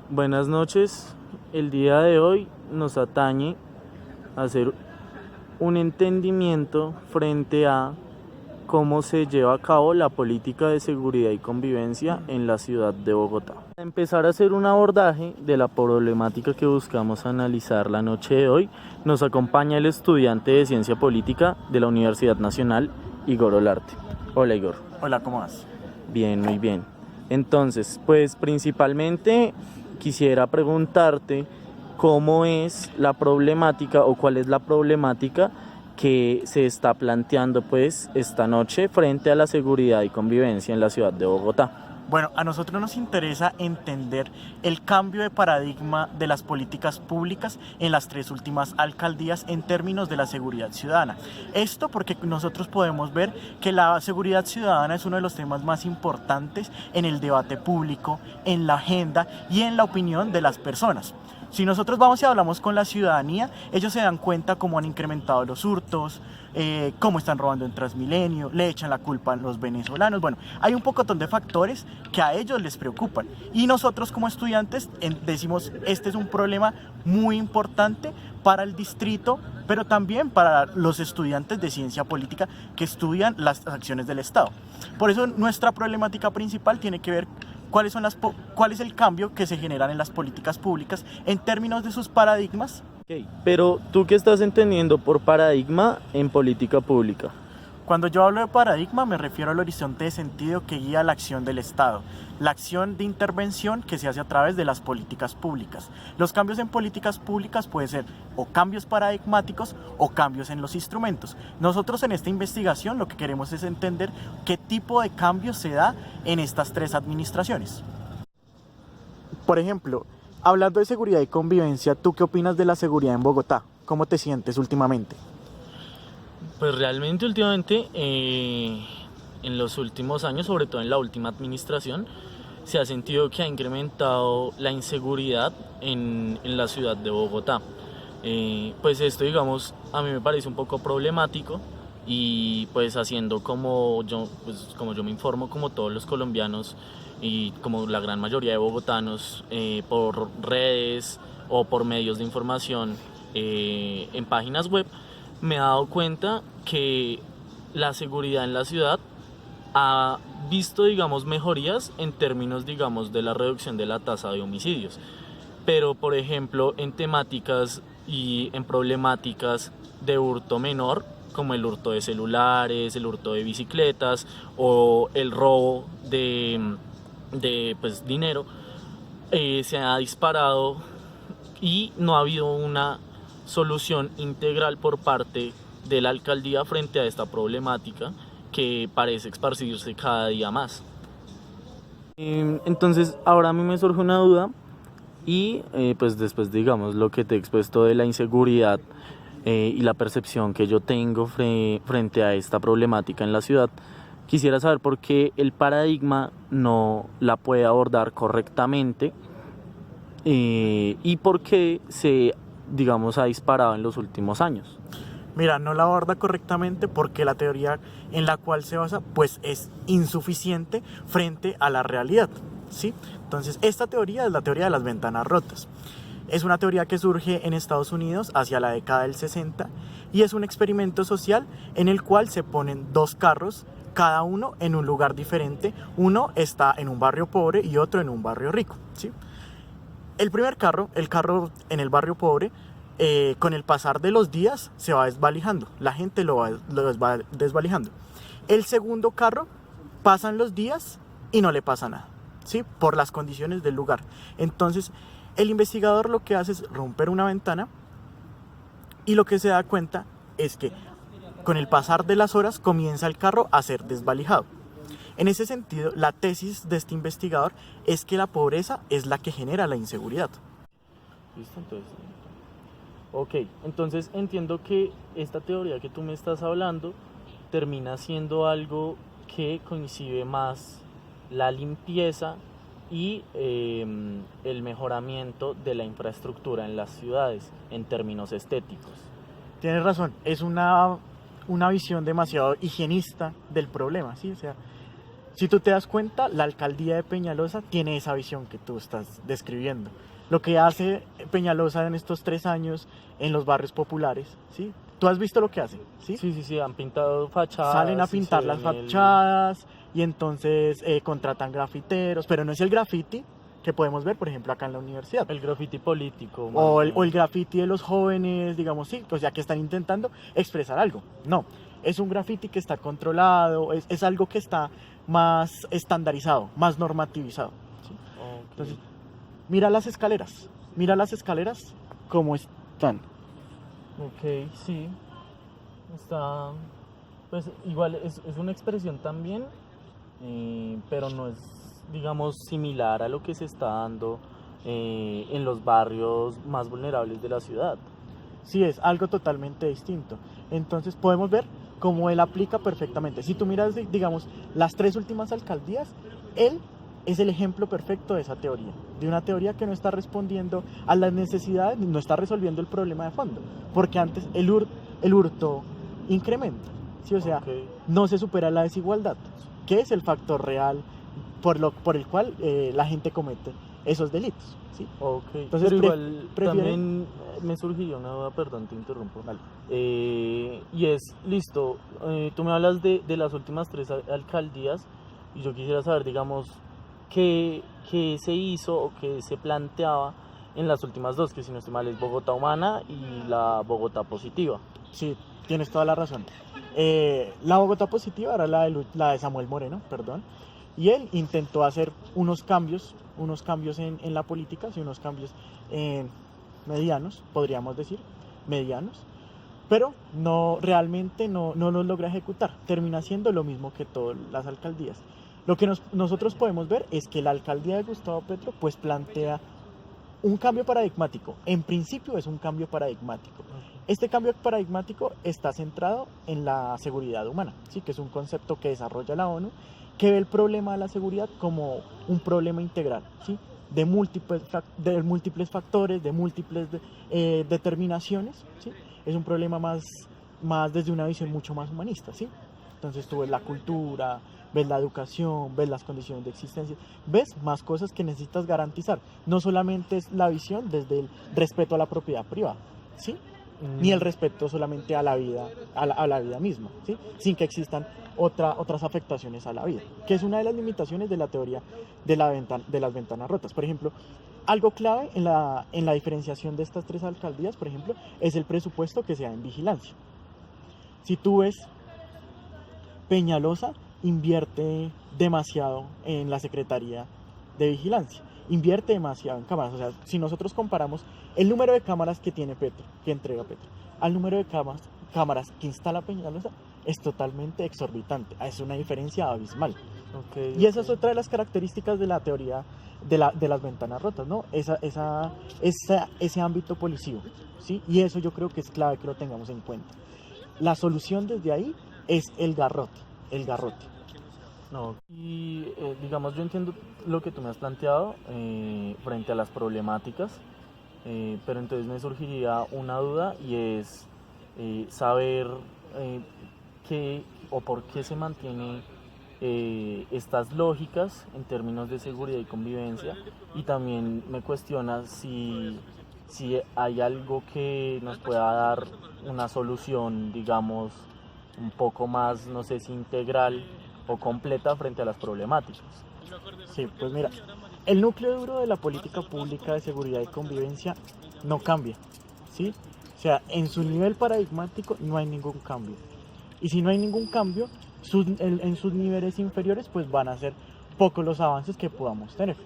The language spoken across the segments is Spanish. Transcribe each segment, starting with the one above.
Buenas noches. El día de hoy nos atañe hacer un entendimiento frente a cómo se lleva a cabo la política de seguridad y convivencia en la ciudad de Bogotá. Para empezar a hacer un abordaje de la problemática que buscamos analizar la noche de hoy, nos acompaña el estudiante de Ciencia Política de la Universidad Nacional, Igor Olarte. Hola, Igor. Hola, ¿cómo vas? Bien, muy bien. Entonces, pues principalmente quisiera preguntarte cómo es la problemática o cuál es la problemática que se está planteando pues esta noche frente a la seguridad y convivencia en la ciudad de Bogotá. Bueno, a nosotros nos interesa entender el cambio de paradigma de las políticas públicas en las tres últimas alcaldías en términos de la seguridad ciudadana. Esto porque nosotros podemos ver que la seguridad ciudadana es uno de los temas más importantes en el debate público, en la agenda y en la opinión de las personas. Si nosotros vamos y hablamos con la ciudadanía, ellos se dan cuenta cómo han incrementado los hurtos, cómo están robando en Transmilenio, le echan la culpa a los venezolanos. Bueno, hay un pocotón de factores que a ellos les preocupan. Y nosotros como estudiantes decimos, este es un problema muy importante para el distrito, pero también para los estudiantes de ciencia política que estudian las acciones del Estado. Por eso nuestra problemática principal tiene que ver cuál es el cambio que se generan en las políticas públicas en términos de sus paradigmas. Okay. Pero ¿tú qué estás entendiendo por paradigma en política pública? Cuando yo hablo de paradigma me refiero al horizonte de sentido que guía la acción del Estado, la acción de intervención que se hace a través de las políticas públicas. Los cambios en políticas públicas pueden ser o cambios paradigmáticos o cambios en los instrumentos. Nosotros en esta investigación lo que queremos es entender qué tipo de cambio se da en estas tres administraciones. Por ejemplo, hablando de seguridad y convivencia, ¿tú qué opinas de la seguridad en Bogotá? ¿Cómo te sientes últimamente? Pues realmente últimamente, en los últimos años, sobre todo en la última administración, se ha sentido que ha incrementado la inseguridad en la ciudad de Bogotá. Pues esto, digamos, a mí me parece un poco problemático y pues haciendo como yo me informo, como todos los colombianos y como la gran mayoría de bogotanos, por redes o por medios de información en páginas web, me he dado cuenta que la seguridad en la ciudad ha visto, digamos, mejorías en términos, digamos, de la reducción de la tasa de homicidios. Pero, por ejemplo, en temáticas y en problemáticas de hurto menor, como el hurto de celulares, el hurto de bicicletas o el robo de pues, dinero, se ha disparado y no ha habido una solución integral por parte de la alcaldía frente a esta problemática que parece esparcirse cada día más. Entonces ahora a mí me surge una duda y pues después digamos lo que te he expuesto de la inseguridad y la percepción que yo tengo frente a esta problemática en la ciudad, quisiera saber por qué el paradigma no la puede abordar correctamente y por qué digamos, ha disparado en los últimos años. Mira, no la aborda correctamente porque la teoría en la cual se basa pues es insuficiente frente a la realidad, ¿sí? Entonces, esta teoría es la teoría de las ventanas rotas. Es una teoría que surge en Estados Unidos hacia la década del 60 y es un experimento social en el cual se ponen dos carros, cada uno en un lugar diferente. Uno está en un barrio pobre y otro en un barrio rico, ¿sí? El primer carro, el carro en el barrio pobre, con el pasar de los días se va desvalijando, la gente lo va desvalijando. El segundo carro, pasan los días y no le pasa nada, ¿sí? Por las condiciones del lugar. Entonces, el investigador lo que hace es romper una ventana y lo que se da cuenta es que con el pasar de las horas comienza el carro a ser desvalijado. En ese sentido, la tesis de este investigador es que la pobreza es la que genera la inseguridad. ¿Listo? Entonces entiendo que esta teoría que tú me estás hablando termina siendo algo que coincide más la limpieza y el mejoramiento de la infraestructura en las ciudades en términos estéticos. Tienes razón, es una visión demasiado higienista del problema, ¿sí? O sea, Si tú te das cuenta, la alcaldía de Peñalosa tiene esa visión que tú estás describiendo. Lo que hace Peñalosa en estos 3 años en los barrios populares, ¿sí? ¿Tú has visto lo que hace? ¿Sí? Sí, han pintado fachadas. Salen a y se pintar las ven fachadas y entonces contratan grafiteros, pero no es el graffiti que podemos ver, por ejemplo, acá en la universidad. el graffiti político. O el graffiti de los jóvenes, digamos, sí, o sea, que están intentando expresar algo. No, es un graffiti que está controlado, es algo que está más estandarizado, más normativizado. ¿Sí? Ok. Entonces, mira las escaleras como están. Ok, sí. Está. Pues igual es una expresión también, pero no es, digamos, similar a lo que se está dando en los barrios más vulnerables de la ciudad. Sí, es algo totalmente distinto. Entonces podemos ver cómo él aplica perfectamente. Si tú miras, digamos, las 3 últimas alcaldías, él es el ejemplo perfecto de esa teoría, de una teoría que no está respondiendo a las necesidades, no está resolviendo el problema de fondo, porque antes el hurto incrementa, ¿sí? O sea, Ok. no se supera la desigualdad, que es el factor real por el cual la gente comete esos delitos, ¿sí? Ok, Entonces, pero igual prefiere- también me surgiría una duda, perdón, te interrumpo. Vale. Y es, listo, tú me hablas de las últimas 3 alcaldías y yo quisiera saber, digamos, qué se hizo o qué se planteaba en las últimas dos, que si no estoy mal es Bogotá Humana y la Bogotá Positiva. Sí, tienes toda la razón. La Bogotá positiva era la de Samuel Moreno, perdón, y él intentó hacer unos cambios en la política, sí, unos cambios medianos, podríamos decir, medianos, pero realmente no los logra ejecutar. Termina siendo lo mismo que todas las alcaldías. Lo que nosotros podemos ver es que la alcaldía de Gustavo Petro pues plantea un cambio paradigmático. En principio es un cambio paradigmático. Este cambio paradigmático está centrado en la seguridad humana, ¿sí? Que es un concepto que desarrolla la ONU, que ve el problema de la seguridad como un problema integral, ¿sí? De múltiples factores, de múltiples determinaciones, ¿sí? Es un problema más desde una visión mucho más humanista, ¿sí? Entonces tú ves la cultura, ves la educación, ves las condiciones de existencia, ves más cosas que necesitas garantizar. No solamente es la visión desde el respeto a la propiedad privada, ¿sí? Ni el respeto solamente a la vida, a la vida misma, ¿sí? Sin que existan otras afectaciones a la vida, que es una de las limitaciones de la teoría de las ventanas rotas. Por ejemplo, algo clave en la diferenciación de estas 3 alcaldías, por ejemplo, es el presupuesto que se da en vigilancia. Si tú ves, Peñalosa invierte demasiado en la Secretaría de Vigilancia, invierte demasiado en cámaras. O sea, si nosotros comparamos el número de cámaras que tiene Petro, que entrega Petro, al número de cámaras que instala Peñalosa, es totalmente exorbitante. Es una diferencia abismal. Okay, y esa es otra de las características de la teoría de las ventanas rotas, ¿no? Ese ámbito policivo, ¿sí? Y eso yo creo que es clave que lo tengamos en cuenta. La solución desde ahí es el garrote. No, y digamos, yo entiendo lo que tú me has planteado frente a las problemáticas, pero entonces me surgiría una duda y es saber qué o por qué se mantiene estas lógicas en términos de seguridad y convivencia, y también me cuestiona si hay algo que nos pueda dar una solución, digamos, un poco más, no sé si integral o completa frente a las problemáticas. Sí, pues mira, el núcleo duro de la política pública de seguridad y convivencia no cambia, ¿sí? O sea, en su nivel paradigmático no hay ningún cambio. Y si no hay ningún cambio, en sus niveles inferiores pues van a ser pocos los avances que podamos tener.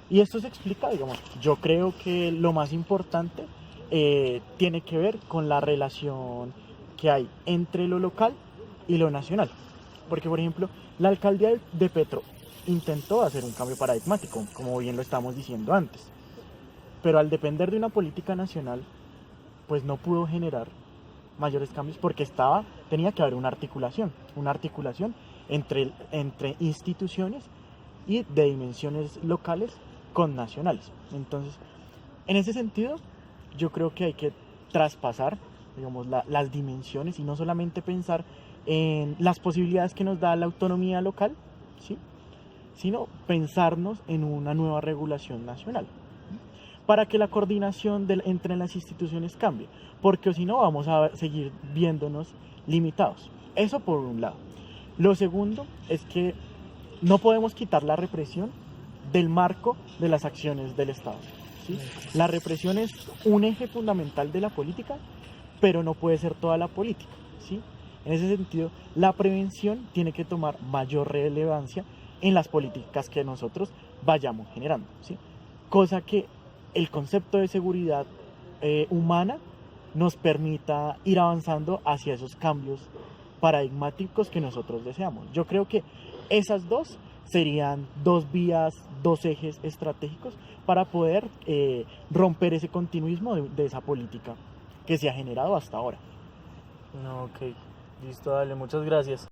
Y esto se explica, digamos, yo creo que lo más importante tiene que ver con la relación que hay entre lo local y lo nacional. Porque, por ejemplo, la alcaldía de Petro intentó hacer un cambio paradigmático, como bien lo estamos diciendo antes. Pero al depender de una política nacional, pues no pudo generar mayores cambios porque tenía que haber una articulación entre instituciones y de dimensiones locales con nacionales. Entonces, en ese sentido, yo creo que hay que traspasar, digamos, las dimensiones y no solamente pensar en las posibilidades que nos da la autonomía local, ¿sí? Sino pensarnos en una nueva regulación nacional, para que la coordinación entre las instituciones cambie, porque si no vamos a seguir viéndonos limitados. Eso por un lado. Lo segundo es que no podemos quitar la represión del marco de las acciones del Estado, ¿sí? La represión es un eje fundamental de la política, pero no puede ser toda la política, ¿sí? En ese sentido, la prevención tiene que tomar mayor relevancia en las políticas que nosotros vayamos generando, ¿sí? Cosa que el concepto de seguridad humana nos permita ir avanzando hacia esos cambios paradigmáticos que nosotros deseamos. Yo creo que esas dos serían dos vías, dos ejes estratégicos para poder romper ese continuismo de esa política que se ha generado hasta ahora. No, ok, listo, dale, muchas gracias.